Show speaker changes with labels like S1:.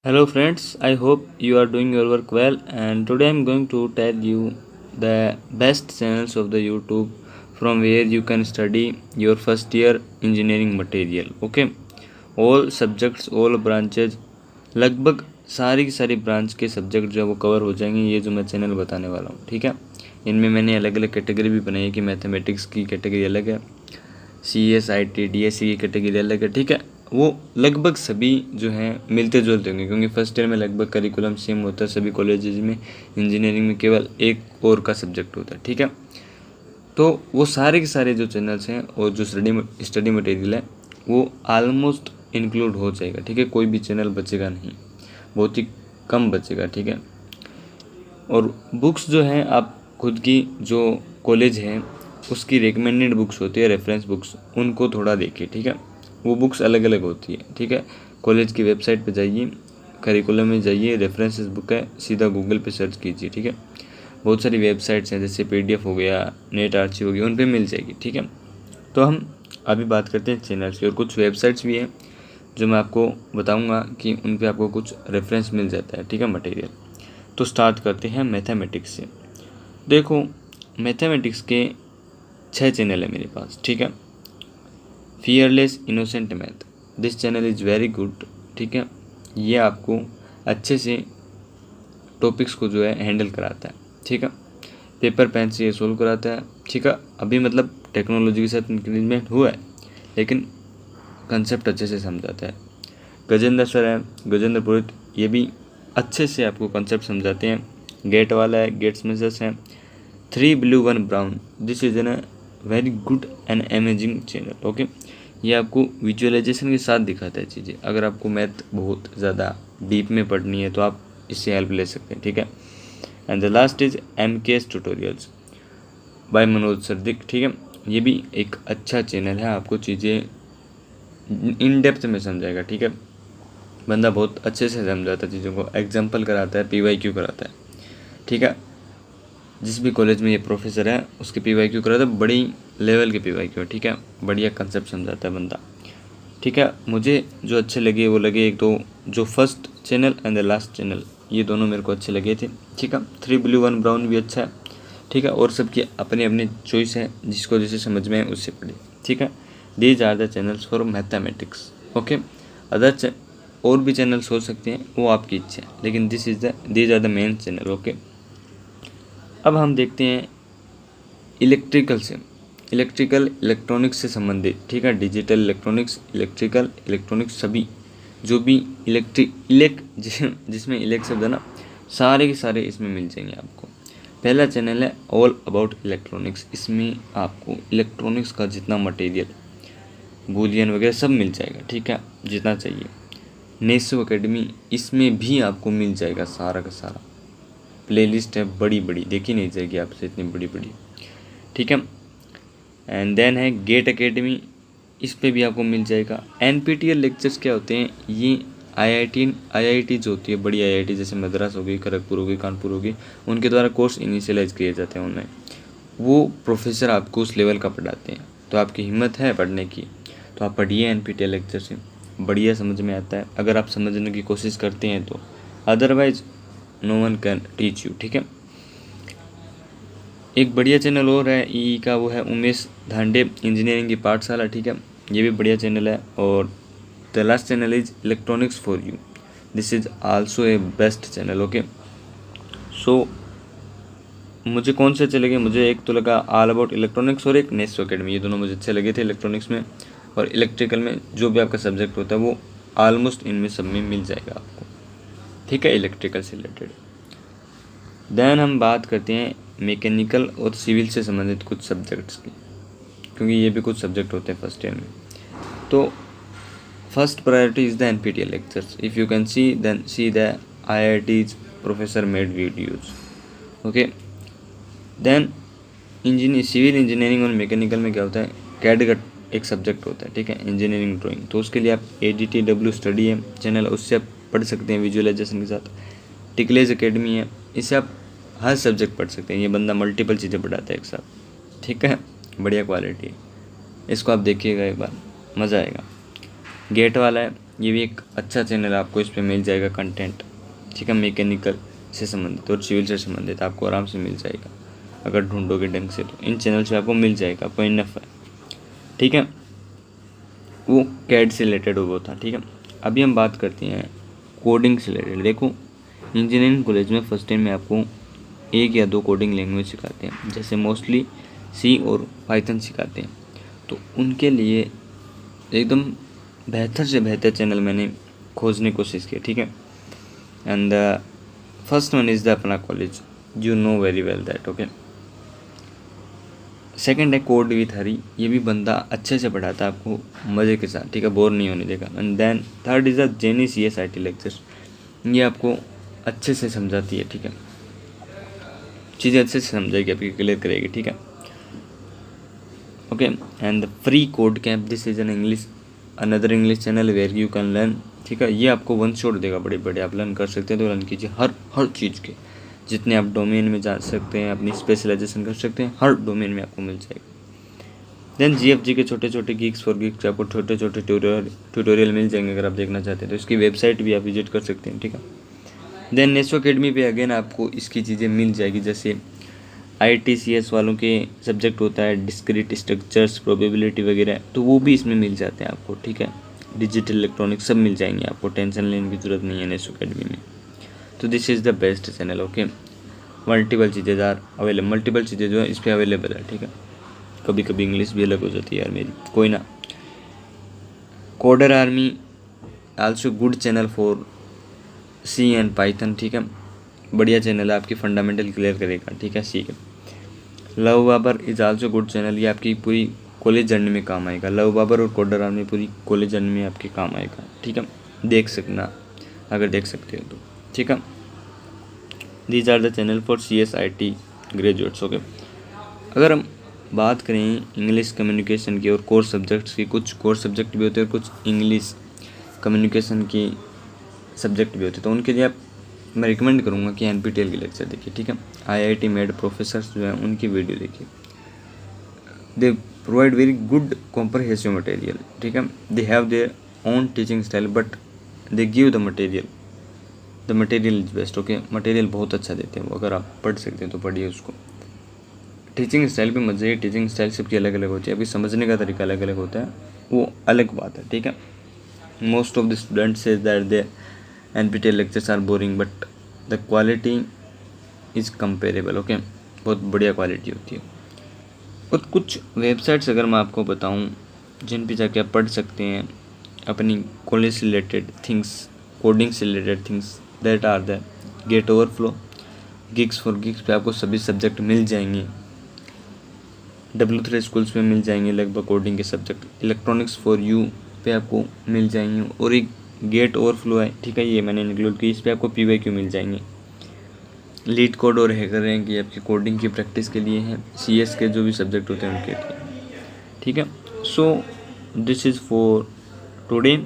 S1: Hello friends, I hope you are doing your work well, and today I'm going to tell you the best channels of the YouTube from where you can study your first year engineering material. Okay, all subjects, all branches, लगभग सारी की सारी branch के subject जो है वो cover हो जाएंगे। ये जो मैं चैनल बताने वाला हूँ, ठीक है। इनमें मैंने अलग अलग कैटेगरी भी बनाई है कि मैथमेटिक्स की कैटेगरी अलग है, CSIT DSC की कैटेगरी अलग है, ठीक है। वो लगभग सभी जो हैं मिलते जुलते होंगे, क्योंकि फर्स्ट ईयर में लगभग करिकुलम सेम होता है सभी कॉलेजेस में। इंजीनियरिंग में केवल एक और का सब्जेक्ट होता है, ठीक है। तो वो सारे के सारे जो चैनल्स हैं और जो स्टडी मटेरियल है वो आलमोस्ट इंक्लूड हो जाएगा, ठीक है। कोई भी चैनल बचेगा नहीं, बहुत ही कम बचेगा, ठीक है। और बुक्स जो हैं आप खुद की जो कॉलेज है उसकी रिकमेंडेड बुक्स होती है, रेफरेंस बुक्स, उनको थोड़ा देखिए, ठीक है। वो बुक्स अलग अलग होती है, ठीक है। कॉलेज की वेबसाइट पे जाइए, करिकुलम में जाइए, रेफरेंसेस बुक है, सीधा गूगल पे सर्च कीजिए, ठीक है। बहुत सारी वेबसाइट्स हैं, जैसे PDF हो गया, नेट आर्ची हो गया, उन पे मिल जाएगी, ठीक है। तो हम अभी बात करते हैं चैनल्स की, और कुछ वेबसाइट्स भी हैं जो मैं आपको बताऊंगा कि उन पे आपको कुछ रेफरेंस मिल जाता है, ठीक है, मटेरियल। तो स्टार्ट करते हैं मैथमेटिक्स से। देखो, मैथमेटिक्स के 6 चैनल है मेरे पास, ठीक है। Fearless innocent math, this channel is very good, ठीक है। ये आपको अच्छे से टॉपिक्स को जो है हैंडल कराता है, ठीक है। पेपर पेन से ये सोल्व कराता है, ठीक है। अभी मतलब टेक्नोलॉजी के साथ इंक्रीजमेंट हुआ है, लेकिन कंसेप्ट अच्छे से समझाता है। गजेंद्र सर है, गजेंद्र पुरोहित, ये भी अच्छे से आपको कंसेप्ट समझाते हैं। गेट वाला है, गेट्स मेजर्स हैं। 3 blue 1 brown, this is an very good and amazing channel, okay. ये आपको विजुअलाइजेशन के साथ दिखाता है चीज़ें। अगर आपको मैथ बहुत ज़्यादा डीप में पढ़नी है तो आप इससे हेल्प ले सकते हैं, ठीक है। And the last is MKS tutorials by Manoj Sardik, ठीक है। ये भी एक अच्छा चैनल है, आपको चीज़ें इन डेप्थ में समझाएगा, ठीक है। बंदा बहुत अच्छे से समझाता है चीज़ों को, एग्जाम्पल कराता है, PYQ कराता है, ठीक है। जिस भी कॉलेज में ये प्रोफेसर है उसके PYQ कराता है, बड़ी लेवल के PYQ है, ठीक है। बढ़िया कंसेप्ट समझाता है बंदा, ठीक है। मुझे जो अच्छे लगे वो लगे एक दो, जो first channel and the last channel, ये दोनों मेरे को अच्छे लगे थे, ठीक है। 3 blue 1 brown भी अच्छा है, ठीक है। और सबकी अपनी अपनी चॉइस है, जिसको जैसे समझ में है उससे पढ़े, ठीक है। These are the channels for mathematics, okay. Other और भी चैनल्स हो सकते हैं, वो आपकी इच्छा है, लेकिन these are the main channel, okay. अब हम देखते हैं इलेक्ट्रिकल से, इलेक्ट्रॉनिक्स से संबंधित, ठीक है। डिजिटल इलेक्ट्रॉनिक्स, इलेक्ट्रॉनिक्स सभी जो भी जिसमें इलेक्ट शब्द है ना, सारे के सारे इसमें मिल जाएंगे आपको। पहला चैनल है ऑल अबाउट इलेक्ट्रॉनिक्स, इसमें आपको इलेक्ट्रॉनिक्स का जितना मटेरियल, बूलियन वगैरह सब मिल जाएगा, ठीक है, जितना चाहिए। नेसो एकेडमी, इसमें भी आपको मिल जाएगा सारा का सारा। प्लेलिस्ट है बड़ी बड़ी, देखी नहीं जाएगी आपसे इतनी बड़ी बड़ी, ठीक है। एंड देन है गेट एकेडमी, इस पे भी आपको मिल जाएगा। NPTEL लेक्चर्स क्या होते हैं, ये IIT जो होती है, बड़ी IIT जैसे मद्रास हो गई, खड़गपुर हो गई, कानपुर हो गई, उनके द्वारा कोर्स इनिशियलाइज किए जाते हैं ऑनलाइन। वो प्रोफेसर आपको उस लेवल का पढ़ाते हैं, तो आपकी हिम्मत है पढ़ने की तो आप पढ़िए NPTEL लेक्चर से, बढ़िया समझ में आता है अगर आप समझने की कोशिश करते हैं तो। Otherwise no one can teach you, ठीक है। एक बढ़िया चैनल और है ई का, वो है उमेश धांडे इंजीनियरिंग की पाठशाला, ठीक है। ये भी बढ़िया चैनल है। और the last channel is electronics for you, this is also a best channel, okay. So मुझे कौन से अच्छे लगे, मुझे एक तो लगा ऑल अबाउट इलेक्ट्रॉनिक्स और एक नेसो एकेडमी, ये दोनों मुझे अच्छे लगे थे। इलेक्ट्रॉनिक्स में और इलेक्ट्रिकल में जो भी आपका सब्जेक्ट होता है वो ऑलमोस्ट इनमें सब में मिल जाएगा आपको, ठीक है, इलेक्ट्रिकल से रिलेटेड। देन हम बात करते हैं मैकेनिकल और सिविल से संबंधित कुछ सब्जेक्ट्स की, क्योंकि ये भी कुछ सब्जेक्ट होते हैं फर्स्ट ईयर में। तो first priority is the NPTEL lectures, if you can see then see the IIT's professor made videos, okay. Then civil engineering और मैकेनिकल में क्या होता है, कैडगट एक सब्जेक्ट होता है, ठीक है, इंजीनियरिंग ड्राइंग। तो उसके लिए आप ADTW स्टडी है चैनल, उससे आप पढ़ सकते हैं विजुअलाइजेशन के साथ। टिकलेज एकेडमी है, इससे आप हर सब्जेक्ट पढ़ सकते हैं, ये बंदा मल्टीपल चीज़ें पढ़ाता है एक साथ, ठीक है, बढ़िया क्वालिटी है। इसको आप देखिएगा एक बार, मज़ा आएगा। गेट वाला है, ये भी एक अच्छा चैनल आपको इस पे मिल जाएगा कंटेंट, ठीक है। मैकेनिकल से संबंधित और सिविल से संबंधित आपको आराम से मिल जाएगा अगर ढूंढोगे ढंग से, तो इन चैनल से आपको मिल जाएगा, आपको इनफ है, ठीक है। वो कैड से रिलेटेड वो था, ठीक है। अभी हम बात करते हैं कोडिंग से रिलेटेड। देखो, इंजीनियरिंग कॉलेज में फर्स्ट टाइम में आपको 1 या 2 कोडिंग लैंग्वेज सिखाते हैं, जैसे मोस्टली सी और पाइथन सिखाते हैं। तो उनके लिए एकदम बेहतर से बेहतर चैनल मैंने खोजने की कोशिश की, ठीक है। And the first one is the अपना college, you know very well that, okay. Second है कोड विथ हरी, ये भी बंदा अच्छे से पढ़ाता है आपको मज़े के साथ, ठीक है, बोर नहीं होने देगा। And then third is the Jenny CSIT lectures, ये आपको अच्छे से समझाती है, ठीक है, चीज़ें अच्छे से समझाएगी, आपकी क्लियर करेगी, ठीक है, okay. And the free code camp, this is an English another English channel where you can learn, ठीक है। ये आपको वन शॉट देगा, बड़े बड़े आप लर्न कर सकते हैं, तो लर्न कीजिए हर चीज़ के, जितने आप डोमेन में जा सकते हैं, अपनी स्पेशलाइजेशन कर सकते हैं, हर डोमेन में आपको मिल जाएगा। देन GFG के छोटे छोटे गिग्स फॉर गिग्स, आपको छोटे छोटे ट्यूटोरियल मिल जाएंगे, अगर आप देखना चाहते हैं तो इसकी वेबसाइट भी आप विजिट कर सकते हैं, ठीक है। देन नेसो अकेडमी पे अगेन आपको इसकी चीज़ें मिल जाएगी, जैसे ITCS वालों के सब्जेक्ट होता है डिस्क्रीट स्ट्रक्चर्स, प्रोबेबिलिटी वगैरह, तो वो भी इसमें मिल जाते हैं आपको, ठीक है। डिजिटल इलेक्ट्रॉनिक्स सब मिल जाएंगे आपको, टेंशन लेने की ज़रूरत नहीं है नेसो अकेडमी में। तो this is the best channel, okay. Multiple चीज़ें आर अवेलेबल, मल्टीपल चीज़ें जो है इस पर अवेलेबल है, ठीक है। कभी कभी इंग्लिश भी अलग हो जाती है यार मेरी, कोई ना। Coder army also good channel for C and Python, ठीक है, बढ़िया चैनल है, आपकी फंडामेंटल क्लियर करेगा, ठीक है, ठीक है। Love Babbar is also good channel, ये आपकी पूरी कॉलेज जर्नी में काम आएगा। लव बाबर और कोडर आर्मी पूरी कॉलेज जर्नी में आपके काम आएगा, ठीक है, देख सकना अगर देख सकते हो तो, ठीक है। These are the channel for CSIT graduates, okay. अगर हम बात करें इंग्लिश कम्युनिकेशन की और कोर्स सब्जेक्ट्स की, कुछ कोर्स सब्जेक्ट भी होते हैं और कुछ इंग्लिश कम्युनिकेशन की सब्जेक्ट भी होते हैं, तो उनके लिए मैं रिकमेंड करूँगा कि NPTEL के लेक्चर देखिए, ठीक है। IIT मेड प्रोफेसर्स जो हैं उनकी वीडियो देखिए, they provide very good comprehensive material, ठीक है। They have their own teaching style but they give the material is best, okay. Material बहुत अच्छा देते हैं वो, अगर आप पढ़ सकते हैं तो पढ़िए उसको। टीचिंग स्टाइल भी मज़े है, टीचिंग स्टाइल सबकी अलग अलग होती है, अभी समझने का तरीका अलग अलग होता है, वो अलग बात है, ठीक है। Most of the students say that they NPTEL lectures are boring but the quality is comparable, okay, बहुत बढ़िया क्वालिटी होती है। और कुछ वेबसाइट्स अगर मैं आपको बताऊं जिन पे जाके आप पढ़ सकते हैं अपनी कॉलेज से रिलेटेड थिंग्स, कोडिंग से related things, that are the gate overflow, geeks for geeks पे आपको सभी सब्जेक्ट मिल जाएंगे, W3 स्कूल्स में मिल जाएंगे लगभग कोडिंग के सब्जेक्ट, इलेक्ट्रॉनिक्स फॉर यू पे आपको मिल जाएंगे, और एक गेट ओवरफ्लो है, ठीक है, ये मैंने इंक्लूड की, इस पर आपको PYQ मिल जाएंगे। लीड कोड और हैकर रैंक ये आपकी कोडिंग की प्रैक्टिस के लिए हैं, CS के जो भी सब्जेक्ट होते हैं उनके लिए, ठीक है। So this is for today.